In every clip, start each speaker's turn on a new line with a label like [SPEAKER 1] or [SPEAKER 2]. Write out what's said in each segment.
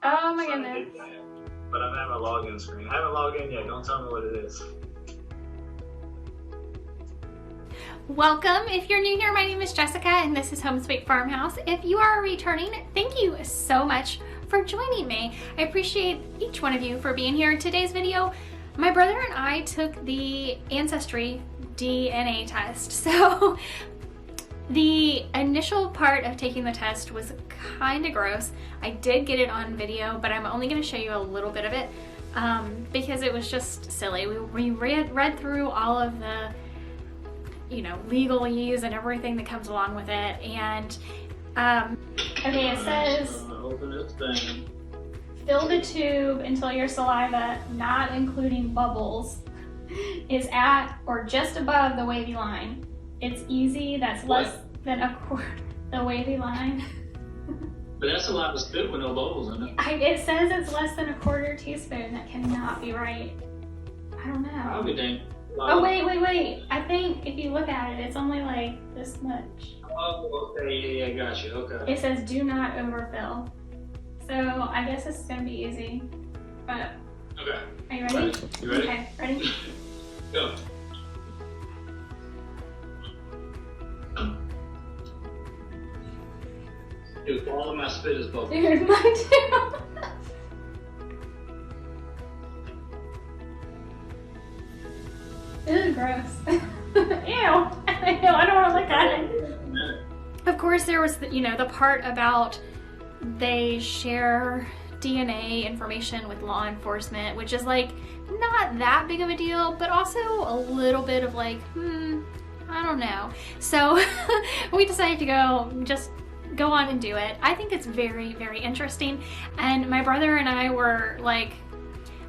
[SPEAKER 1] Oh my goodness.
[SPEAKER 2] But I'm at my login screen. I haven't logged in yet. Don't tell me what it is.
[SPEAKER 1] Welcome. If you're new here, my name is Jessica and this is Home Sweet Farmhouse. If you are returning, thank you so much for joining me. I appreciate each one of you for being here. In today's video, my brother and I took the Ancestry DNA test. So the initial part of taking the test was kind of gross. I did get it on video, but I'm only going to show you a little bit of it because it was just silly. We read through all of the, you know, legalese and everything that comes along with it. And okay, it says
[SPEAKER 2] Open this thing.
[SPEAKER 1] fill the tube until your saliva, not including bubbles, is at or just above the wavy line. It's easy, that's less than a quarter, the wavy line.
[SPEAKER 2] But that's a lot of spit with no bubbles in it.
[SPEAKER 1] It says it's less than a quarter teaspoon. That cannot be right. I don't know.
[SPEAKER 2] I'll be dang.
[SPEAKER 1] Oh, wait. I think if you look at it, it's only like this much.
[SPEAKER 2] Oh, okay, yeah, got you, okay.
[SPEAKER 1] It says do not overfill. So I guess this is gonna be easy. But
[SPEAKER 2] Okay.
[SPEAKER 1] are you ready?
[SPEAKER 2] You ready?
[SPEAKER 1] Okay, ready?
[SPEAKER 2] Go. Dude, all of my spit is bubbles.
[SPEAKER 1] Dude, mine too. This is gross. Ew. I know, I don't want to look at it. Of course, there was, the part about they share DNA information with law enforcement, which is like not that big of a deal, but also a little bit of like, I don't know. So we decided to just go on and do it. I think it's very, very interesting. And my brother and I were like,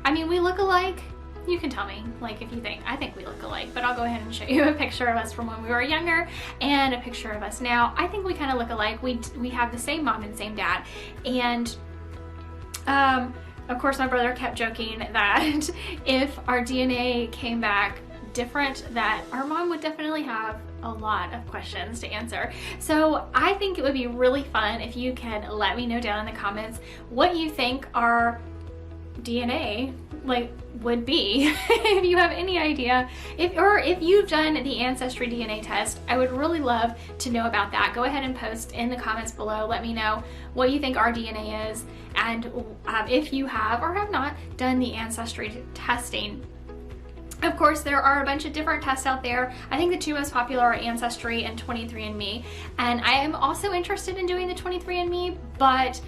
[SPEAKER 1] I mean, we look alike. You can tell me, like, if you think. I think we look alike, but I'll go ahead and show you a picture of us from when we were younger and a picture of us now. I think we kind of look alike. We have the same mom and same dad. And of course, my brother kept joking that if our DNA came back different, that our mom would definitely have a lot of questions to answer. So I think it would be really fun if you can let me know down in the comments what you think our DNA would be. If you have any idea, if you've done the Ancestry DNA test, I would really love to know about that. Go ahead and post in the comments below. Let me know what you think our DNA is, and if you have or have not done the Ancestry testing. Of course, there are a bunch of different tests out there. I think the two most popular are Ancestry and 23andMe. And I am also interested in doing the 23andMe, but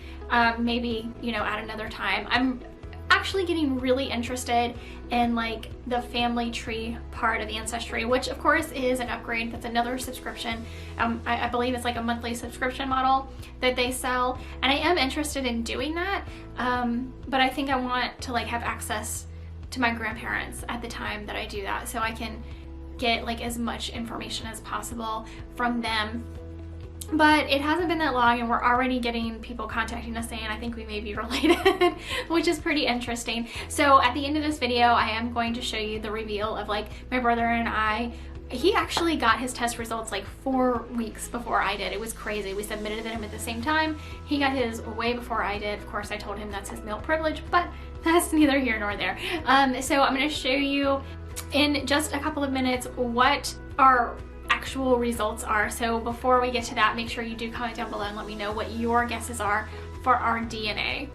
[SPEAKER 1] maybe, at another time. I'm actually getting really interested in like the family tree part of Ancestry, which of course is an upgrade. That's another subscription. I believe it's like a monthly subscription model that they sell. And I am interested in doing that. But I think I want to like have access to my grandparents at the time that I do that, so I can get like as much information as possible from them. But it hasn't been that long and we're already getting people contacting us saying I think we may be related, which is pretty interesting. So at the end of this video, I am going to show you the reveal of like my brother and I. He actually got his test results like 4 weeks before I did. It was crazy. We submitted them at the same time. He got his way before I did. Of course, I told him that's his male privilege, but that's neither here nor there. So I'm going to show you in just a couple of minutes what our actual results are. So before we get to that, make sure you do comment down below and let me know what your guesses are for our DNA.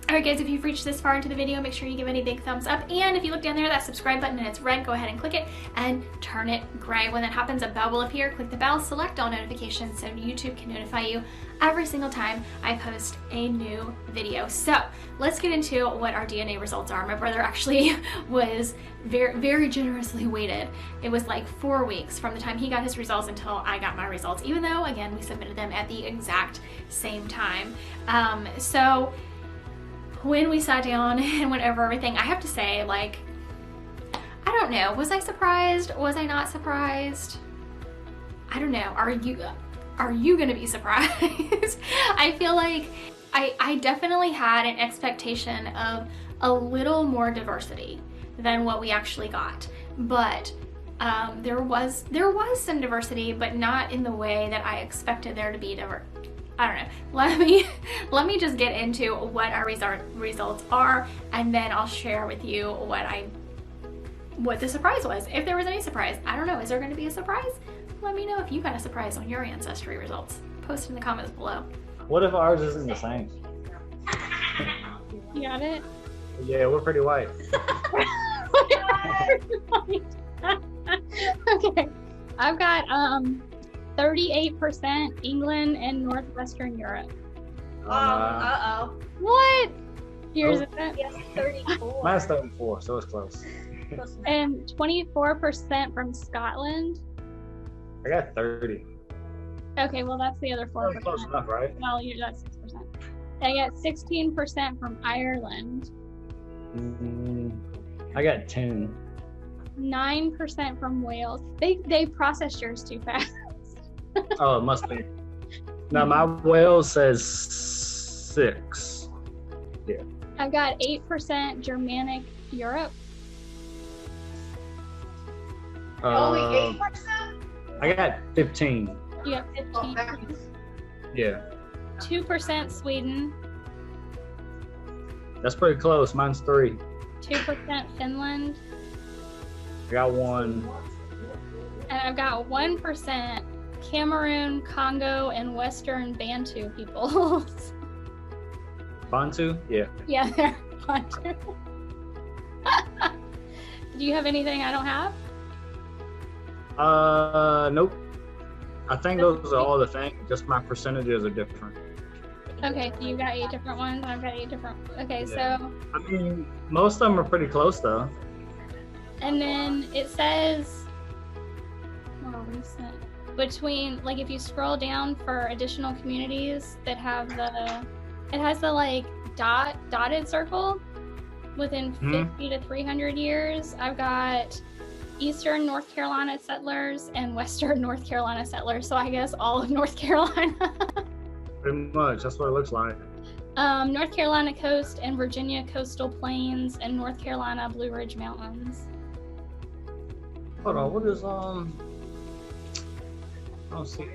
[SPEAKER 1] Alright guys, if you've reached this far into the video, make sure you give it a big thumbs up, and if you look down there, that subscribe button and it's red, go ahead and click it and turn it gray. When that happens, a bell will appear. Click the bell, select all notifications so YouTube can notify you every single time I post a new video. So let's get into what our DNA results are. My brother actually was very, very generously waited. It was like 4 weeks from the time he got his results until I got my results, even though again we submitted them at the exact same time. So when we sat down and went over everything, I have to say, like, I don't know, was I surprised? Was I not surprised? I don't know. Are you gonna be surprised? I feel like I definitely had an expectation of a little more diversity than what we actually got, but there was some diversity, but not in the way that I expected there to be I don't know. Let me just get into what our results are, and then I'll share with you what the surprise was. If there was any surprise. I don't know. Is there going to be a surprise? Let me know if you got a surprise on your Ancestry results. Post in the comments below.
[SPEAKER 3] What if ours isn't the same?
[SPEAKER 1] You got it?
[SPEAKER 3] Yeah, we're pretty white.
[SPEAKER 1] Okay. I've got 38% England and Northwestern Europe.
[SPEAKER 4] Uh-oh.
[SPEAKER 1] What? Yours is that?
[SPEAKER 4] Yes, 34.
[SPEAKER 3] Mine's 34, so it's close.
[SPEAKER 1] And 24% from Scotland.
[SPEAKER 3] I got 30.
[SPEAKER 1] Okay, well that's the other 4%.
[SPEAKER 3] That's close enough, right?
[SPEAKER 1] Well, that's 6%. I got 16% from Ireland.
[SPEAKER 3] I got 10.
[SPEAKER 1] 9% from Wales. They processed yours too fast.
[SPEAKER 3] Oh, it must be. Now my Wales says 6. Yeah.
[SPEAKER 1] I've got 8% Germanic Europe.
[SPEAKER 4] Only
[SPEAKER 3] Uh,
[SPEAKER 4] 8%?
[SPEAKER 3] I got 15.
[SPEAKER 1] You got 15%.
[SPEAKER 3] Yeah.
[SPEAKER 1] 2% Sweden.
[SPEAKER 3] That's pretty close. Mine's 3.
[SPEAKER 1] 2% Finland.
[SPEAKER 3] I got 1.
[SPEAKER 1] And I've got 1% Cameroon, Congo, and Western Bantu peoples.
[SPEAKER 3] Bantu? Yeah.
[SPEAKER 1] Yeah, they're Bantu. Do you have anything I don't have?
[SPEAKER 3] Nope. I think those are all the things. Just my percentages are different.
[SPEAKER 1] Okay, so you got 8 different ones. I've got 8 different. Okay,
[SPEAKER 3] Yeah.
[SPEAKER 1] so
[SPEAKER 3] I mean, most of them are pretty close though.
[SPEAKER 1] and then it says more recent between, like, if you scroll down for additional communities that have it has the like dotted circle within 50 to 300 years. I've got Eastern North Carolina settlers and Western North Carolina settlers. So I guess all of North Carolina.
[SPEAKER 3] Pretty much. That's what it looks like.
[SPEAKER 1] North Carolina coast and Virginia coastal plains and North Carolina Blue Ridge Mountains.
[SPEAKER 3] Hold on. What is I don't see.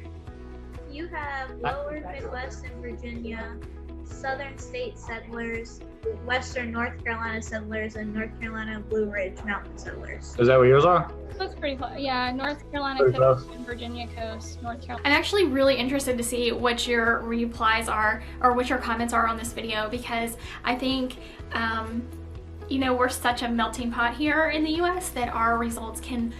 [SPEAKER 4] You have Lower Midwest and Virginia, Southern State settlers, Western North Carolina settlers, and North Carolina Blue Ridge Mountain settlers.
[SPEAKER 3] Is that what yours are?
[SPEAKER 1] That's pretty close. Yeah, North Carolina
[SPEAKER 3] Pretty
[SPEAKER 1] coast
[SPEAKER 3] close.
[SPEAKER 1] and Virginia coast, North Carolina. I'm actually really interested to see what your replies are or what your comments are on this video, because I think, you know, we're such a melting pot here in the US that our results can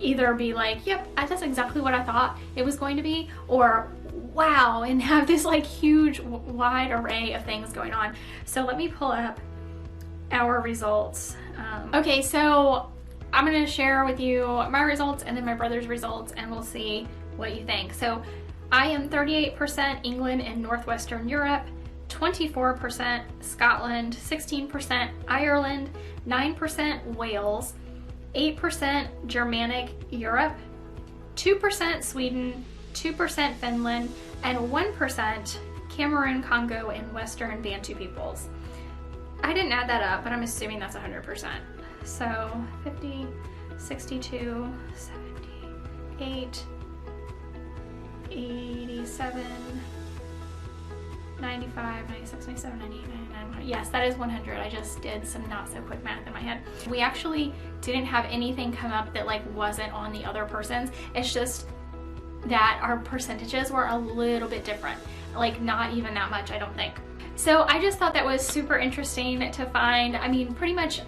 [SPEAKER 1] either be like, yep, that's exactly what I thought it was going to be, or wow, and have this like huge wide array of things going on. So let me pull up our results. Okay, so I'm gonna share with you my results and then my brother's results, and we'll see what you think. So I am 38% England and Northwestern Europe, 24% Scotland, 16% Ireland, 9% Wales, 8% Germanic Europe, 2% Sweden, 2% Finland, and 1% Cameroon, Congo, and Western Bantu peoples. I didn't add that up, but I'm assuming that's 100%. So 50, 62, 78, 87, 95, 96, 97, 98, 99, 100. Yes, that is 100. I just did some not so quick math in my head. We actually didn't have anything come up that like wasn't on the other person's. It's just that our percentages were a little bit different, like not even that much, I don't think. So I just thought that was super interesting to find. I mean, pretty much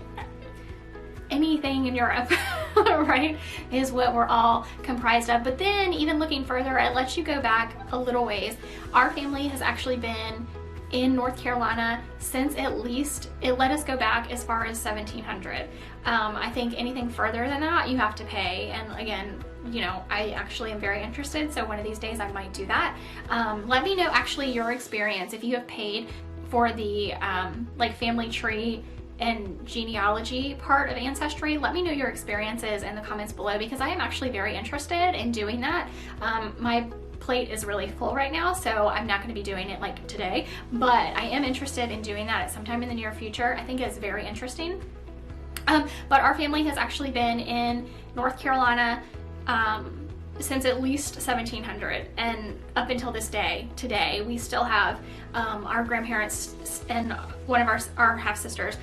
[SPEAKER 1] anything in Europe, right, is what we're all comprised of. But then even looking further, it lets you go back a little ways. Our family has actually been in North Carolina since it let us go back as far as 1700. I think anything further than that, you have to pay. And again, you know, I actually am very interested, so one of these days I might do that. Let me know actually your experience, if you have paid for the like family tree and genealogy part of Ancestry. Let me know your experiences in the comments below, because I am actually very interested in doing that. My plate is really full right now, so I'm not going to be doing it like today, but I am interested in doing that at some time in the near future. I think it's very interesting. But our family has actually been in North Carolina since at least 1700, and up until this day, today, we still have our grandparents and one of our half sisters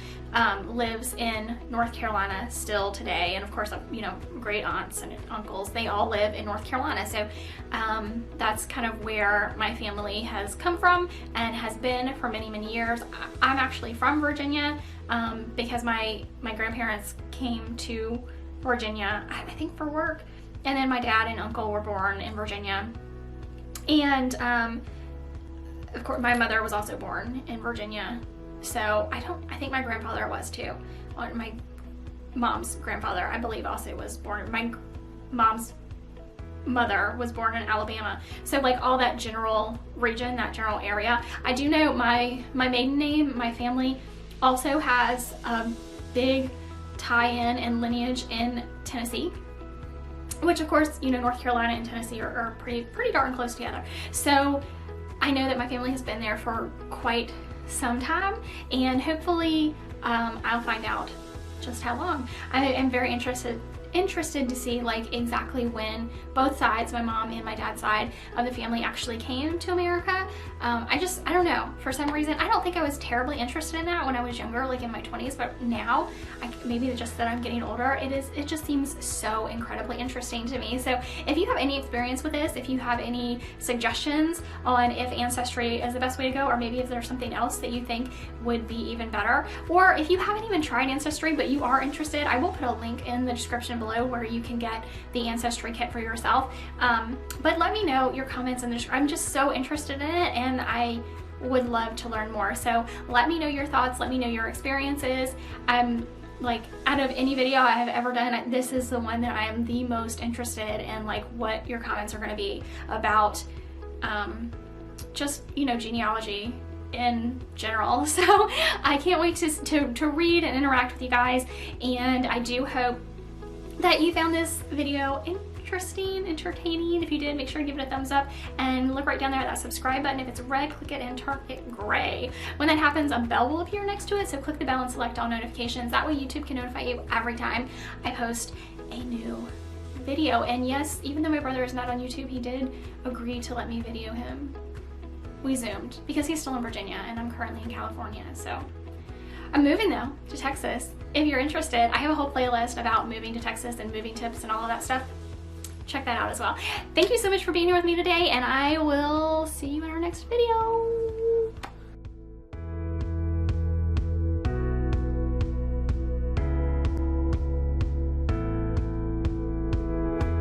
[SPEAKER 1] lives in North Carolina still today, and of course, you know, great aunts and uncles, they all live in North Carolina. So that's kind of where my family has come from and has been for many, many years. I'm actually from Virginia because my grandparents came to Virginia, I think for work, and then my dad and uncle were born in Virginia, and of course my mother was also born in Virginia. So I think my grandfather was too. My mom's grandfather, I believe, also was born. My mom's mother was born in Alabama. So like all that general region, that general area. I do know my maiden name, my family also has a big tie-in and lineage in Tennessee, which of course, you know, North Carolina and Tennessee are pretty darn close together. So I know that my family has been there for quite some time, and hopefully I'll find out just how long. I am very interested to see like exactly when both sides, my mom and my dad's side of the family, actually came to America. I don't know, for some reason I don't think I was terribly interested in that when I was younger, like in my 20s, but now maybe just that I'm getting older, it just seems so incredibly interesting to me. So if you have any experience with this, if you have any suggestions on if Ancestry is the best way to go, or maybe if there's something else that you think would be even better, or if you haven't even tried Ancestry but you are interested, I will put a link in the description below where you can get the Ancestry kit for yourself. But let me know your comments in the description. I'm just so interested in it, and I would love to learn more. So let me know your thoughts, let me know your experiences. I'm like, out of any video I have ever done, this is the one that I am the most interested in, like what your comments are going to be about just, you know, genealogy in general. So I can't wait to read and interact with you guys, and I do hope that you found this video interesting, entertaining. If you did, make sure to give it a thumbs up, and look right down there at that subscribe button. If it's red, click it and turn it gray. When that happens, a bell will appear next to it, so click the bell and select all notifications. That way YouTube can notify you every time I post a new video. And yes, even though my brother is not on YouTube, he did agree to let me video him. We Zoomed because he's still in Virginia and I'm currently in California. So I'm moving though to Texas. If you're interested, I have a whole playlist about moving to Texas and moving tips and all of that stuff. Check that out as well. Thank you so much for being here with me today, and I will see you in our next video.